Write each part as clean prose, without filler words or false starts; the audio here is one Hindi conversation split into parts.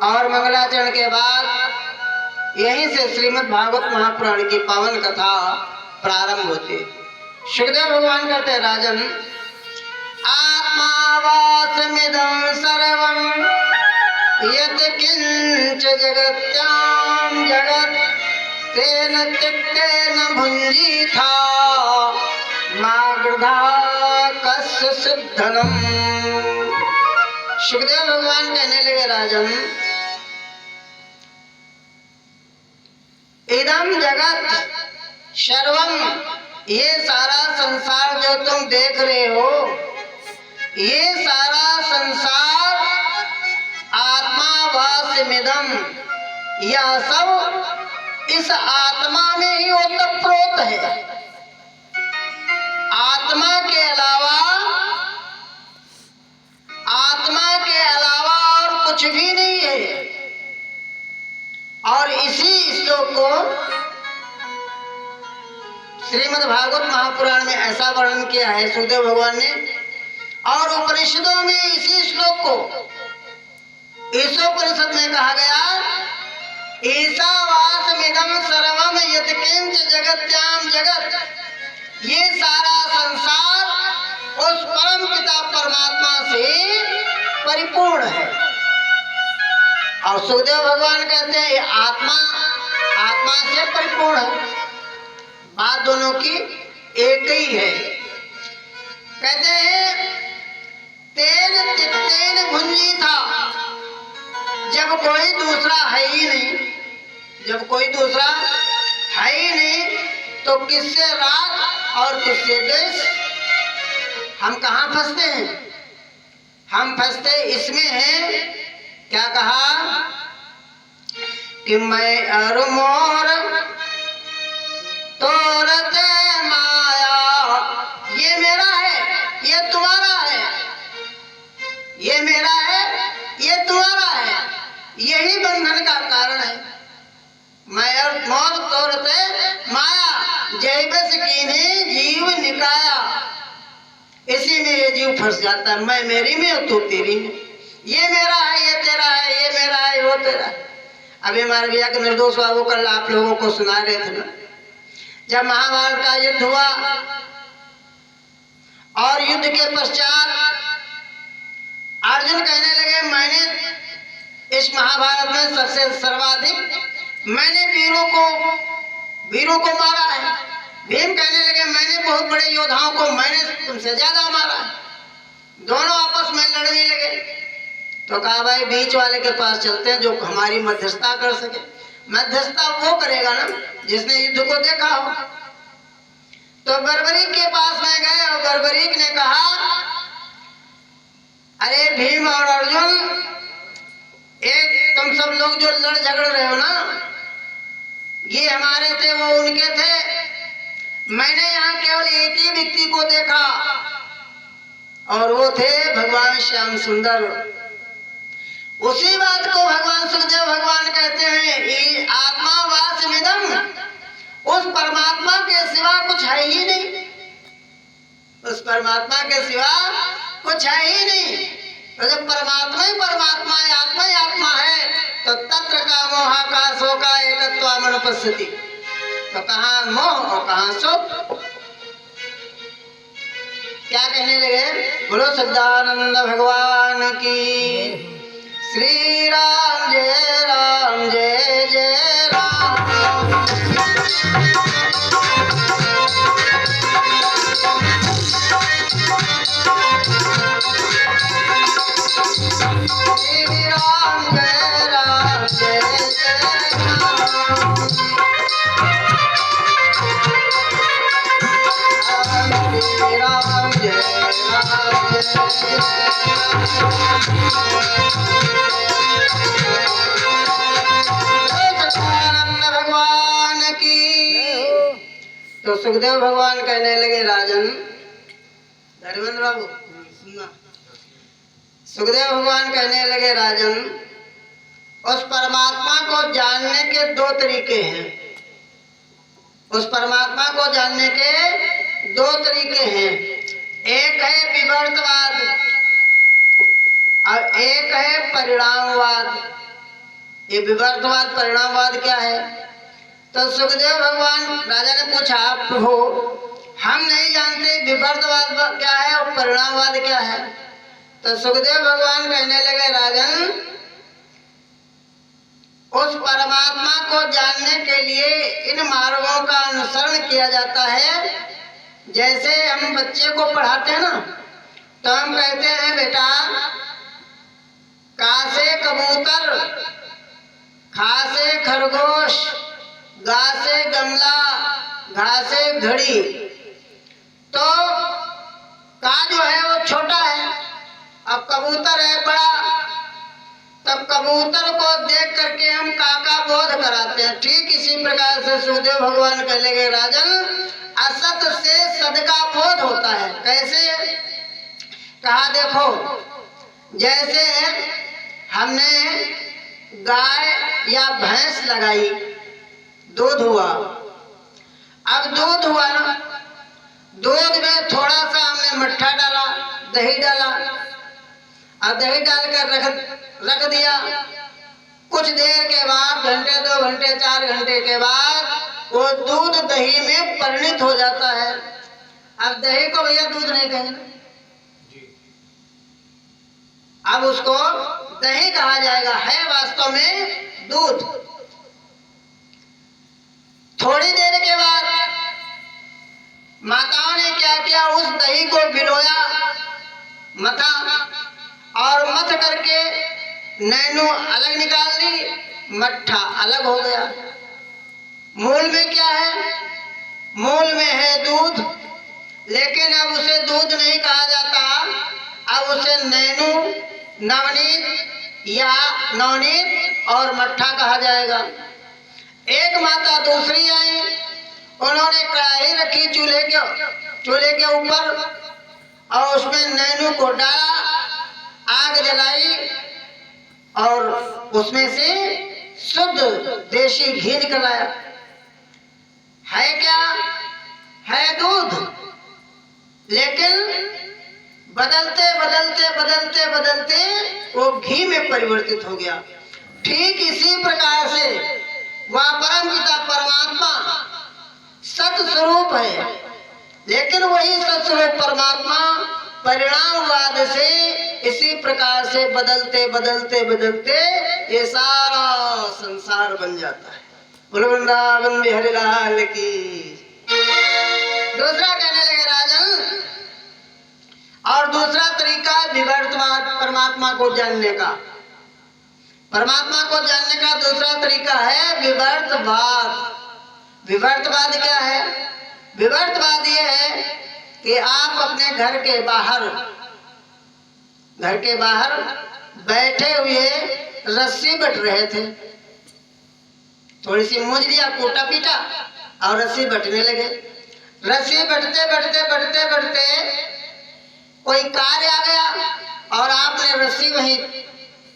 और मंगलाचरण के बाद यहीं से श्रीमद् भागवत महापुराण की पावन कथा प्रारंभ होती। सुखदेव भगवान कहते हैं, राजन आत्मावासमिदं सर्वं यत् किंच जगत्यां जगत् तेन त्यक्तेन भुञ्जीथा मा गृधा कस्य सिद्धनम्। सुखदेव भगवान कहने लगे, राजन इदम जगत सर्वम, ये सारा संसार जो तुम देख रहे हो, ये सारा संसार आत्मावासमिदं, यह सब इस आत्मा में ही ओतप्रोत है। आत्मा के अलावा और कुछ भी नहीं है। और इसी श्लोक को श्रीमद् भागवत महापुराण में ऐसा वर्णन किया है सुखदेव भगवान ने, और उपनिषदों में इसी श्लोक को ईशोपनिषद में कहा गया, ईशावासमिदं सर्वम यत्किंच जगत्याम जगत, ये सारा संसार उस परम पिता परमात्मा से परिपूर्ण है। और सुखदेव भगवान कहते हैं, ये आत्मा से परिपूर्ण है। बात दोनों की एक ही है। कहते हैं, तेन तिक्तेन भुञ्जीथा, जब कोई दूसरा है ही नहीं, जब कोई दूसरा है ही नहीं, तो किससे राग और किससे द्वेष? हम कहाँ फंसते हैं? हम फंसते इसमें हैं, क्या कहा कि मैं और मोर तोरते माया, ये मेरा है, ये तुम्हारा है, ये मेरा है, ये तुम्हारा है, यही बंधन का कारण है। मैं और मोर तोरते माया, जय बस कीन्हे जीव निकाया, इसी में ये जीव फंस जाता है। मैं मेरी में और तू तेरी में, ये मेरा है, ये तेरा है, ये मेरा है, वो तेरा है। अभी हमारे भैया के निर्दोष बाबू कल आप लोगों को सुना रहे थे ना, जब महाभारत का युद्ध हुआ और युद्ध के पश्चात अर्जुन कहने लगे, मैंने इस महाभारत में सबसे सर्वाधिक मैंने वीरों को मारा है। भीम कहने लगे, मैंने बहुत बड़े योद्धाओं को मैंने तुमसे ज्यादा मारा है। दोनों आपस में लड़ने लगे। तो कहा, भाई बीच वाले के पास चलते हैं जो हमारी मध्यस्थता कर सके। मध्यस्थता वो करेगा ना जिसने युद्ध को देखा हो। तो बर्बरीक के पास में गए और बर्बरीक ने कहा, अरे भीम और अर्जुन, एक तुम सब लोग जो लड़ झगड़ रहे हो ना, ये हमारे थे, वो उनके थे। मैंने यहाँ केवल एक ही व्यक्ति को देखा और वो थे भगवान श्याम सुंदर। उसी बात को भगवान सुखदेव भगवान कहते हैं, आत्मावासमिदं, उस परमात्मा के सिवा कुछ है ही नहीं, उस परमात्मा के सिवा कुछ है ही नहीं। तो जब परमात्मा ही परमात्मा है, आत्मा ही आत्मा है, तो तत्र का मोहाकाशो का एकत्वामनुपस्थिति, तो कहाँ मोह और कहाँ सुख? क्या कहने लगे? बोलो सच्चिदानंद भगवान की। श्री राम जय जय राम। तो सुखदेव भगवान कहने लगे, राजन धर्मेंद्र बाबू सुनना, सुखदेव भगवान कहने लगे, राजन उस परमात्मा को जानने के दो तरीके हैं। उस परमात्मा को जानने के दो तरीके हैं। एक है विवर्तवाद और एक है परिणामवाद। ये विवर्तवाद परिणामवाद क्या है? तो सुखदेव भगवान राजा ने पूछा, प्रभु हम नहीं जानते विवर्तवाद क्या है और परिणामवाद क्या है। तो सुखदेव भगवान कहने लगे, राजन उस परमात्मा को जानने के लिए इन मार्गों का अनुसरण किया जाता है। जैसे हम बच्चे को पढ़ाते हैं ना, तो हम कहते हैं बेटा का से कबूतर, खा से खरगोश, गा से गमला, घा से घड़ी। तो का जो है वो छोटा है, अब कबूतर है बड़ा, तब कबूतर को देख करके हम काका बोध कराते हैं। ठीक इसी प्रकार से सुखदेव भगवान कह लेंगे, राजन असत से सद का बोध होता है। कैसे? कहा देखो, जैसे हमने गाय या भैंस लगाई, दूध हुआ। अब दूध हुआ ना, दूध में थोड़ा सा हमने मट्ठा डाला, दही डाला, और दही डालकर रख दिया। कुछ देर के बाद, घंटे 2 घंटे 4 घंटे के बाद वो दूध दही में परिणित हो जाता है। अब दही को भैया दूध नहीं कहेंगे, अब उसको दही कहा जाएगा, है वास्तव में दूध। थोड़ी देर के बाद माताओं ने क्या किया, उस दही को भिगोया, मथा, और मथ करके नैनो अलग निकाल दी, मट्ठा अलग हो गया। मूल में क्या है? मूल में है दूध, लेकिन अब उसे दूध नहीं कहा जाता, अब उसे नैनो, नवनीत या नवनीत और मट्ठा कहा जाएगा। एक माता दूसरी आई, उन्होंने कढ़ाई रखी चूल्हे के ऊपर, और उसमें नैनो को डाला, आग जलाई, और उसमें से शुद्ध देशी घी निकल आया। है क्या? है दूध, लेकिन बदलते बदलते बदलते बदलते वो घी में परिवर्तित हो गया। ठीक इसी प्रकार से वह परम पिता परमात्मा सत स्वरूप है, लेकिन वही सत स्वरूप परमात्मा परिणामवाद से इसी प्रकार से बदलते बदलते बदलते ये सारा संसार बन जाता है। बोलो वृंदावन बिहारी लाल की। दूसरा कहने लगे, राजन और दूसरा तरीका विवर्तवाद परमात्मा को जानने का। परमात्मा को जानने का दूसरा तरीका है विवर्तवाद। विवर्तवाद क्या है? विवर्तवाद ये है कि आप अपने घर के बाहर बैठे हुए रस्सी बट रहे थे, थोड़ी सी मूंज लिया, कूटा पीटा और रस्सी बटने लगे। रस्सी बटते बटते बटते बटते कोई कार्य आ गया और आपने रस्सी वहीं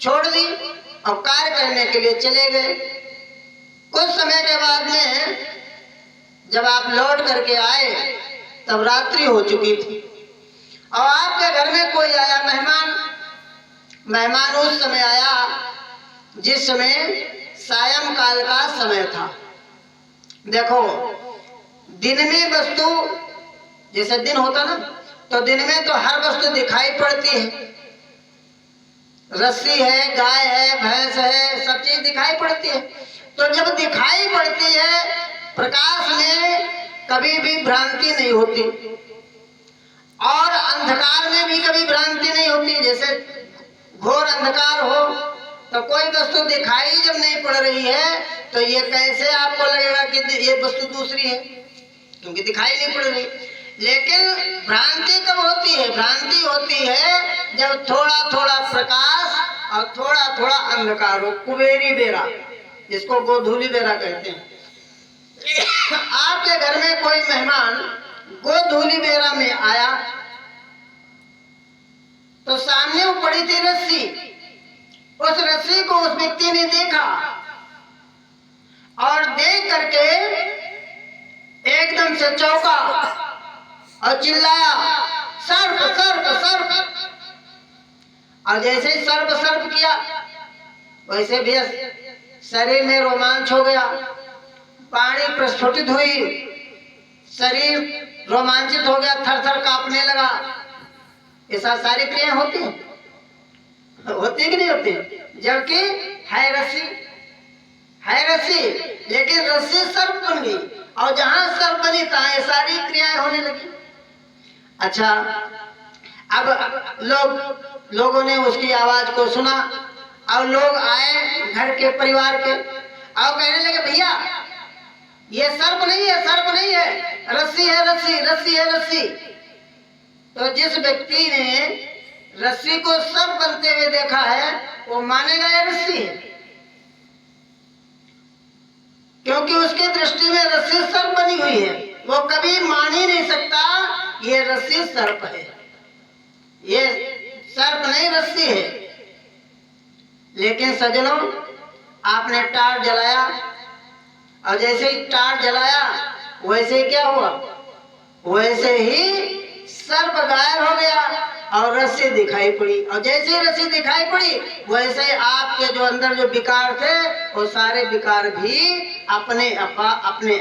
छोड़ दी और कार्य करने के लिए चले गए। कुछ समय के बाद में जब आप लौट करके आए तब रात्रि हो चुकी थी, और आपके घर में कोई आया मेहमान उस समय आया जिस समय सायंकाल का समय था। देखो, दिन में वस्तु जैसे दिन होता ना, तो दिन में तो हर वस्तु दिखाई पड़ती है, रस्सी है, गाय है, भैंस है, सब चीज दिखाई पड़ती है। तो जब दिखाई पड़ती है, प्रकाश में कभी भी भ्रांति नहीं होती, और अंधकार में भी कभी भ्रांति नहीं होती। जैसे घोर अंधकार हो तो कोई वस्तु दिखाई जब नहीं पड़ रही है तो ये कैसे आपको लगेगा कि ये वस्तु दूसरी है, क्योंकि दिखाई नहीं पड़ रही। लेकिन भ्रांति कब होती है? भ्रांति होती है जब थोड़ा थोड़ा प्रकाश और थोड़ा थोड़ा अंधकार हो, कुबेरी बेरा, जिसको गोधूली बेरा कहते हैं। आपके घर में कोई मेहमान गोधूली बेरा में आया तो सामने वो पड़ी थी रस्सी, उस रस्सी को उस व्यक्ति ने देखा और देख करके एकदम से चौंका और चिल्लाया, सर्प सर्प सर्प। और जैसे सर्प सर्प किया वैसे भी शरीर में रोमांच हो गया, वाणी प्रस्फुटित हुई, शरीर रोमांचित हो गया, थर थर कांपने लगा। ऐसा सारी क्रियाएं होती हैं, होती कि नहीं होती? जबकि है रस्सी, है रस्सी, लेकिन रस्सी सर्प बन गई, और जहां सर्प बनी तहां ये सारी क्रियाएं होने लगी। अच्छा, अब लोगों ने उसकी आवाज को सुना, और लोग आए घर के परिवार के, और कहने लगे भैया ये सर्प नहीं है, सर्प नहीं है, रस्सी है, रस्सी, रस्सी है, रस्सी। तो जिस व्यक्ति ने रस्सी को सर्प बनते हुए देखा है वो मानेगा ये रस्सी है, क्योंकि उसकी दृष्टि में रस्सी सर्प बनी हुई है। वो कभी मान ही नहीं सकता ये रस्सी सर्प है, ये सर्प नहीं रस्सी है। लेकिन सज्जनों, आपने टार्च जलाया, और जैसे ही टार्च जलाया वैसे ही क्या हुआ, वैसे ही सर्प गायब हो गया और रस्सी दिखाई पड़ी। और जैसे ही रस्सी दिखाई पड़ी वैसे ही आपके जो अंदर जो विकार थे वो सारे विकार भी अपने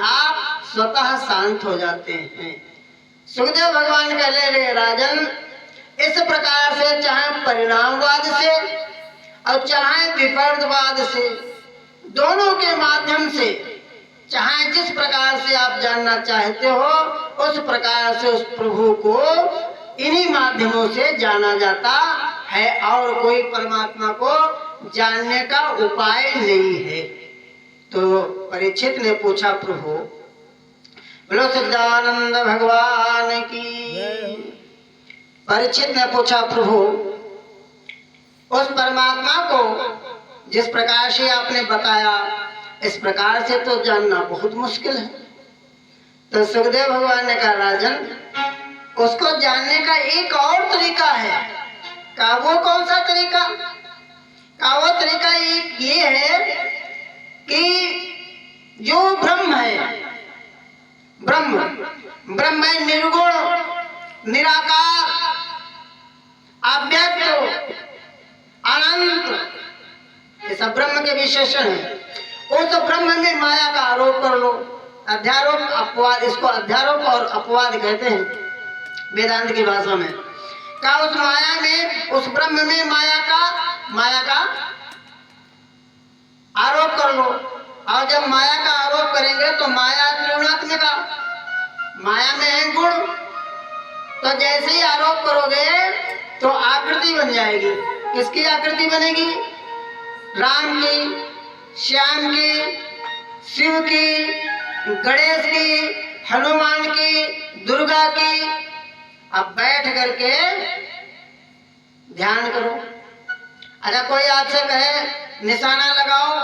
आप स्वतः शांत हो जाते हैं। सुखदेव भगवान कहने लगे राजन, इस प्रकार से चाहे परिणामवाद से और चाहे विपर्तवाद से, दोनों के माध्यम से, चाहे जिस प्रकार से आप जानना चाहते हो उस प्रकार से उस प्रभु को इन्हीं माध्यमों से जाना जाता है, और कोई परमात्मा को जानने का उपाय नहीं है। तो परीक्षित ने पूछा, प्रभु बोलो सच्चिदानंद भगवान की। परीक्षित ने पूछा, प्रभु उस परमात्मा को जिस प्रकार से आपने बताया इस प्रकार से तो जानना बहुत मुश्किल है। तो सुखदेव भगवान ने कहा, राजन उसको जानने का एक और तरीका है। कहा वो कौन सा तरीका? कहा वो तरीका एक ये है कि जो ब्रह्म है, ब्रह्म है निर्गुण, निराकार, अव्यक्त, अनंत, ये सब ब्रह्म के विशेषण है। उस ब्रह्म में माया का आरोप कर लो, अध्यारोप अपवाद, इसको अध्यारोप और अपवाद कहते हैं वेदांत की भाषा में। का उस माया में, उस ब्रह्म में माया का आरोप कर लो। और जब माया का आरोप करेंगे तो माया त्रिगुणात्मिका, माया में है गुण, तो जैसे ही आरोप करोगे तो आकृति बन जाएगी। किसकी आकृति बनेगी? राम की, श्याम की, शिव की, गणेश की, हनुमान की, दुर्गा की। अब बैठ करके ध्यान करो। अच्छा, कोई आपसे कहे निशाना लगाओ,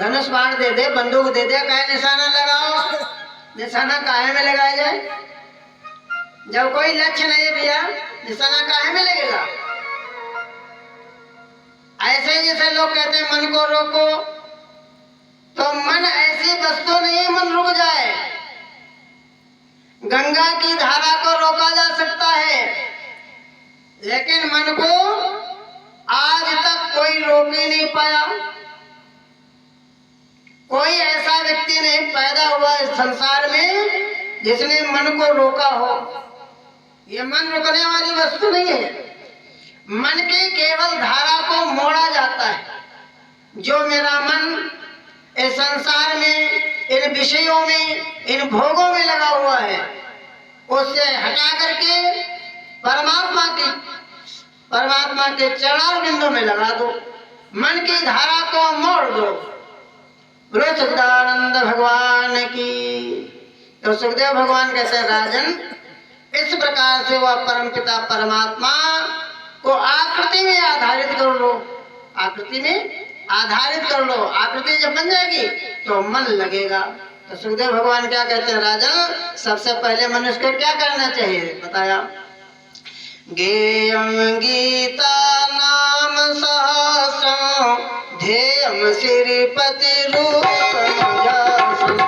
धनुष बाण दे दे, बंदूक दे दे, कहे निशाना लगाओ, निशाना काहे में लगाया जाए? जब कोई लक्ष्य नहीं है भैया, निशाना काहे में लगेगा? ऐसे ही जैसे लोग कहते हैं मन को रोको, तो मन ऐसी वस्तु नहीं मन रुक जाए। गंगा की धारा को रोका जा सकता है, लेकिन मन को आज तक कोई रोक ही नहीं पाया। कोई ऐसा व्यक्ति नहीं पैदा हुआ इस संसार में जिसने मन को रोका हो। ये मन रुकने वाली वस्तु नहीं है। मन की केवल धारा को मोड़ा जाता है। जो मेरा मन इस संसार में, इन विषयों में, इन भोगों में लगा हुआ है, उससे हटा करके परमात्मा के चरण बिंदु में लगा दो, मन की धारा को मोड़ दो। बोलो सच्चिदानंद भगवान की। तो सुखदेव भगवान कहते हैं, राजन इस प्रकार से वह परमपिता परमात्मा को आकृति में आधारित कर लो, आकृति में आधारित कर लो। आकृति जब बन जाएगी तो मन लगेगा। तो सुखदेव भगवान क्या कहते हैं, राजन सबसे पहले मनुष्य को क्या करना चाहिए बताया? गेयम गीता नाम सहस्रम ध्येयम श्रीपति रूपम जसम्।